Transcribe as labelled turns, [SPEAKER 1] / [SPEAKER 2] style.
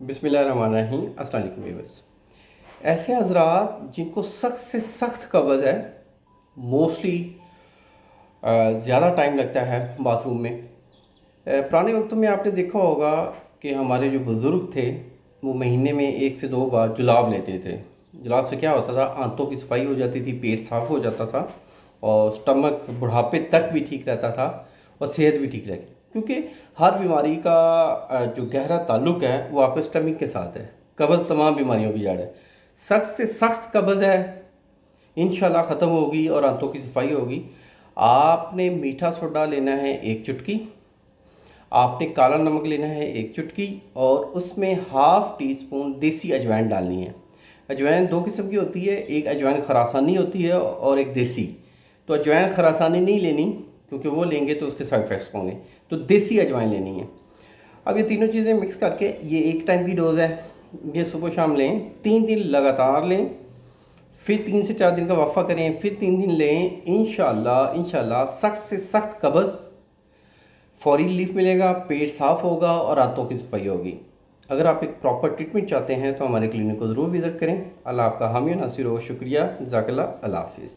[SPEAKER 1] बिस्मिल्लाहिर्रहमानिर्रहीम। अस्सलाम वालेकुम व्यूअर्स। ऐसे हजरात जिनको सख्त से सख्त कब्ज़ है, मोस्टली ज़्यादा टाइम लगता है बाथरूम में। पुराने वक्तों में आपने देखा होगा कि हमारे जो बुज़ुर्ग थे वो महीने में 1 से 2 बार जुलाब लेते थे। जुलाब से क्या होता था, आंतों की सफाई हो जाती थी, पेट साफ़ हो जाता था और स्टमक बुढ़ापे तक भी ठीक रहता था और सेहत भी ठीक रहती, क्योंकि हर बीमारी का जो गहरा ताल्लुक है वो आपके स्टमक के साथ है। कब्ज़ तमाम बीमारियों की जड़ है। सख्त से सख्त कब्ज़ है, इंशाल्लाह ख़त्म होगी और आंतों की सफाई होगी। आपने मीठा सोडा लेना है 1 चुटकी, आपने काला नमक लेना है 1 चुटकी और उसमें हाफ टी स्पून देसी अजवाइन डालनी है। अजवाइन दो किस्म की होती है, एक अजवाइन खरासानी होती है और एक देसी। तो अजवाइन खरासानी नहीं लेनी, क्योंकि वो लेंगे तो उसके साइड इफेक्ट्स होंगे। तो देसी अजवाइन लेनी है। अब ये तीनों चीज़ें मिक्स करके, ये एक टाइम की डोज़ है, ये सुबह शाम लें, 3 दिन लगातार लें, फिर 3 से 4 दिन का वक्फा करें, फिर 3 दिन लें। इंशाल्लाह इंशाल्लाह सख्त से सख्त कब्ज़ फौरी रिलीफ मिलेगा, पेट साफ़ होगा और आंतों की सफाई होगी। अगर आप एक प्रॉपर ट्रीटमेंट चाहते हैं तो हमारे क्लिनिक को ज़रूर विज़िट करें। अल्लाह आपका हामी नासिर हो। शुक्रिया, जज़ाकल्लाह, अल्लाह हाफ़िज़।